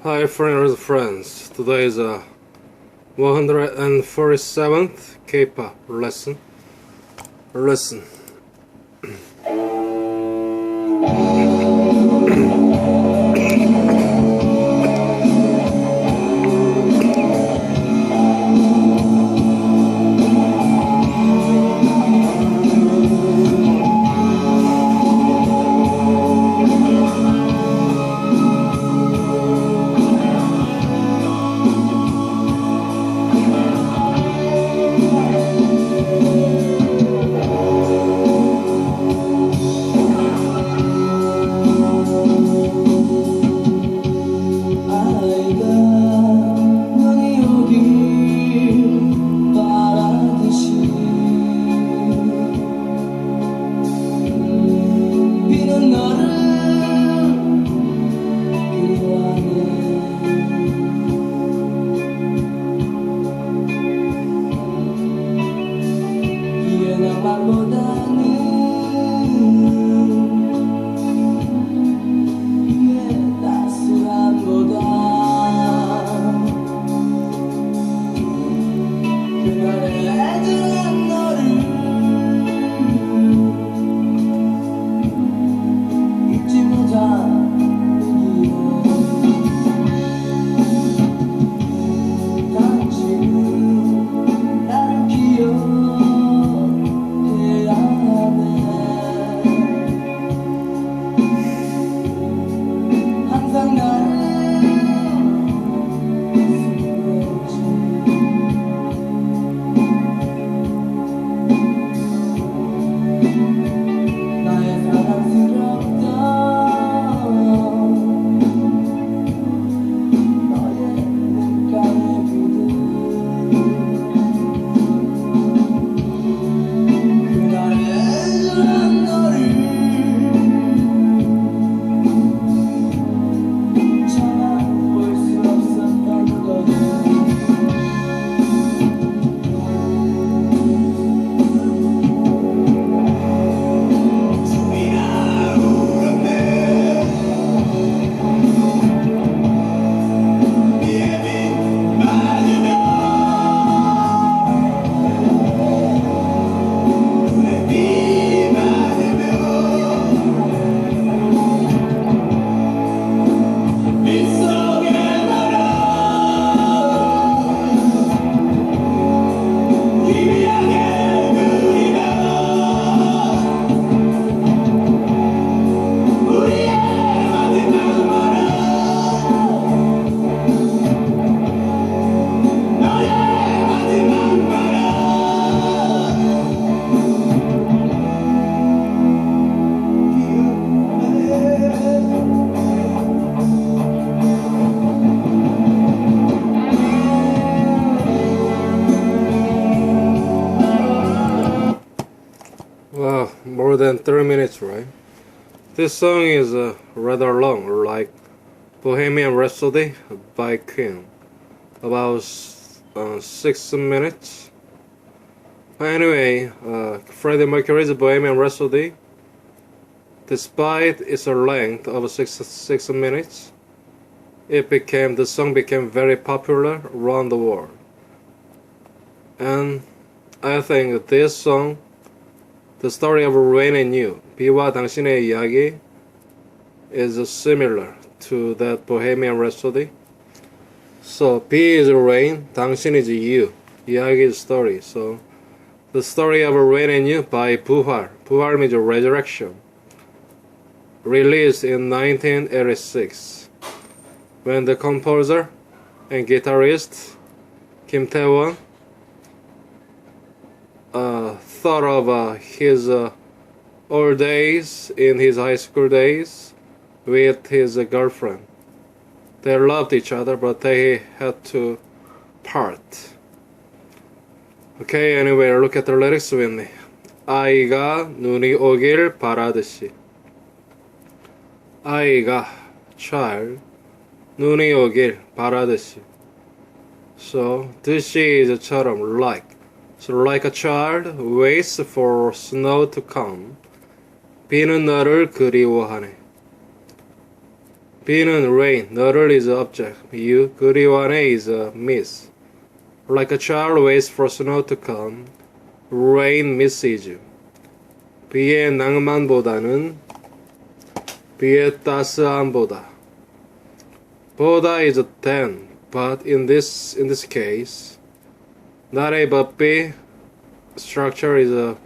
Hi friends, today is 147th K-pop lesson. 낭만보다는 따스함보다 그날의 애절한 너를 잊지 못한 당신은 나를 기억해야하네 항상 나를 나의 사랑스럽던 너의 눈가에 묻은 그날의 애절한 너를 참아볼 수 없었던 거야 Wow, more than 30 minutes, right? This song is rather long, like Bohemian Rhapsody by Queen, about 6 minutes. Anyway, Freddie Mercury's Bohemian Rhapsody, despite its length of 6 minutes, the song became very popular around the world. And I think this song, The Story of Rain and You, 비와 당신의 이야기, is similar to that Bohemian Rhapsody. So B is rain, 당신 is you, 이야기 is story. So The Story of Rain and You by Boo-hwal. Boo-hwal means resurrection. Released in 1986, when the composer and guitarist Kim Tae-won thought of his old days in his high school days with his girlfriend. They loved each other, but they had to part. Okay, anyway, look at the lyrics with me. 아이가 눈이 오길 바라듯이. 아이가, child, 눈이 오길 바라듯이. So, 듯이 is 처럼, like. So like a child waits for snow to come. 비는 너를 그리워하네. B는 rain, 너를 is object, you, 그리워하네 is a miss. Like a child waits for snow to come, rain misses you. B의 낭만보다는 B의 따스함보다. 보다 is a than, but in this case, not A but B structure is a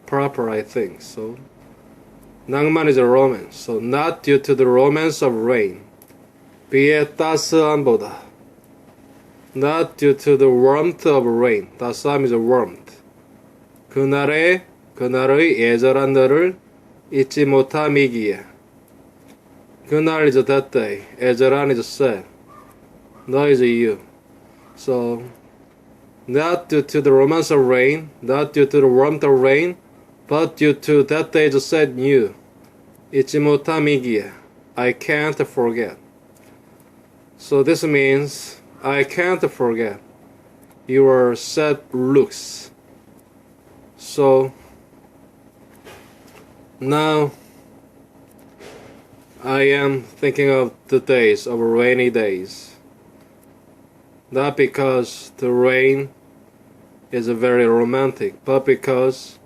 proper, I think. So 낭만 is a romance, so not due to the romance of rain. B의 따스함보다. Not due to the warmth of rain. 따스함 is a warmth. 그날의 예절한 너를 잊지 못함이기에. 그날 is that day. 예절한 is sad. 너 is you. So not due to the romance of rain, not due to the warmth of rain, but due to that day's sad news. 잊지 못함이기에. I can't forget. So this means I can't forget your sad looks. So now I am thinking of the days of rainy days. Not because the rain is very romantic, but because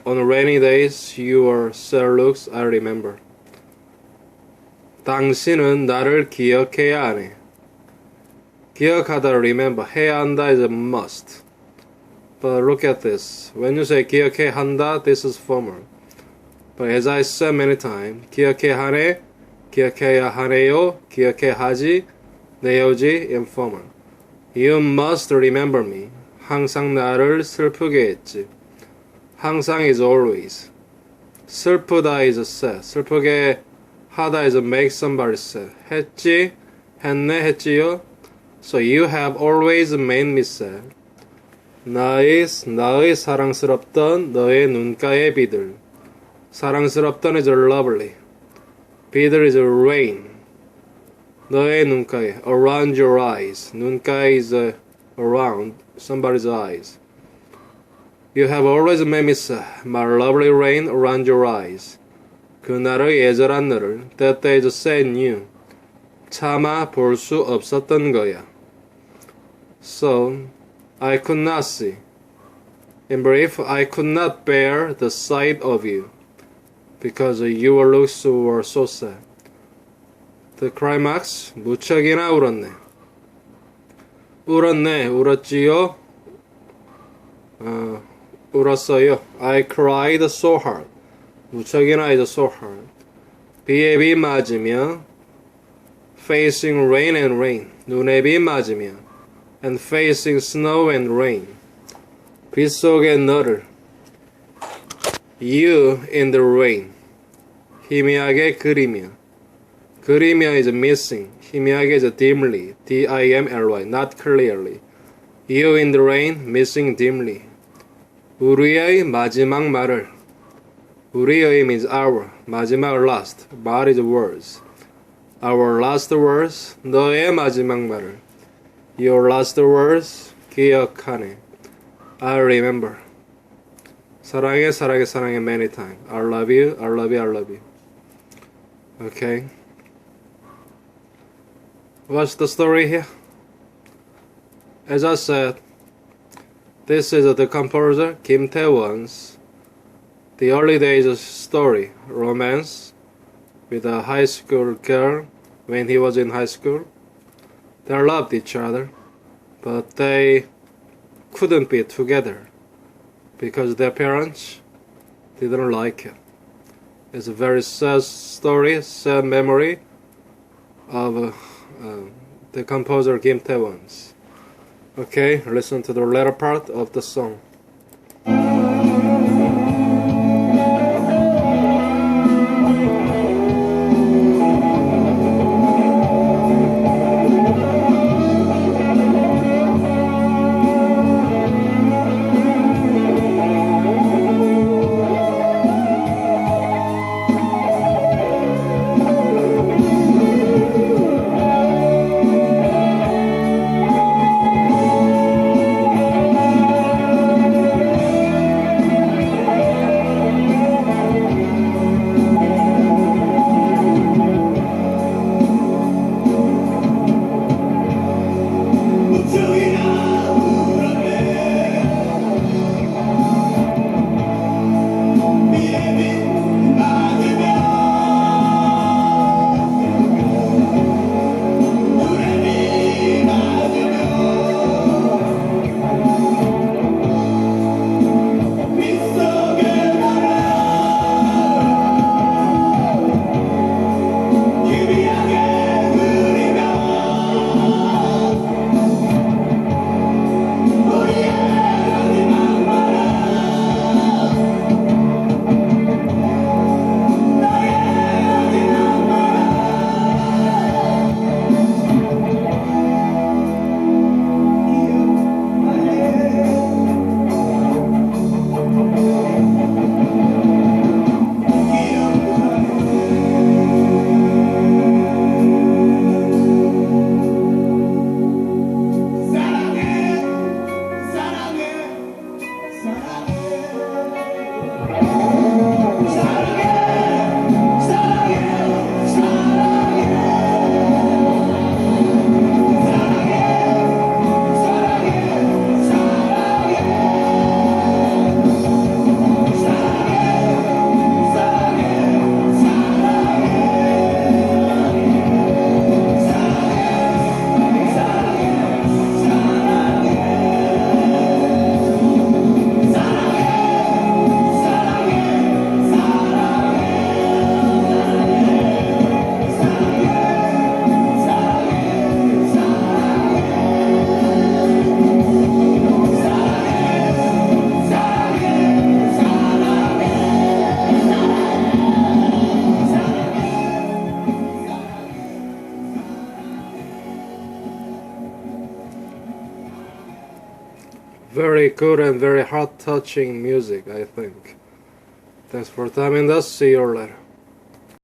on rainy days your sad looks I remember. 당신은 나를 기억해야하네. 기억하다, remember. 해야 한다 is a must. But look at this. When you say 기억해한다, this is formal. But as I said many times, 기억해하네, 기억해야하네요, 기억해하지, 네요지, informal. You must remember me. 항상 나를 슬프게 했지. 항상 is always. 슬프다 is sad. 슬프게 하다 is make somebody sad. 했지, 했네, 했지요. So you have always made me sad. 나의 사랑스럽던 너의 눈가의 비들. 사랑스럽던 is lovely. 비들 is rain. 너의 눈가에 around your eyes. 눈가에 is around somebody's eyes. You have always made me sad. My lovely rain around your eyes. 그날의 예절한 너를 that day's sad news. 차마 볼 수 없었던 거야. So I could not see. In brief, I could not bear the sight of you, because your looks were so sad. The climax, 무척이나 울었네. 울었네, 울었지요? 울었어요. I cried so hard. 무척이나 is so hard. 비에 비 맞으며, facing rain and rain. 눈에 비 맞으며, and facing snow and rain. 빗 속의 너를. You in the rain. 희미하게 그리며. 그리며 is missing. 희미하게 is dimly. D-I-M-L-Y. Not clearly. You in the rain. Missing dimly. 우리의 마지막 말을. 우리의 means our. 마지막 last. 말 is words. Our last words. 너의 마지막 말을. Your last words. 기억하네. I remember. 사랑해, 사랑해, 사랑해 many times. I love you, I love you, I love you. Okay. What's the story here? As I said, this is the composer Kim Tae-won's the early days story, romance, with a high school girl when he was in high school. They loved each other, but they couldn't be together because their parents didn't like it. It's a very sad story, sad memory of the composer Kim Tae-won's. Okay, listen to the latter part of the song. very good and very heart-touching music, I think. Thanks for your time, and I'll see you later.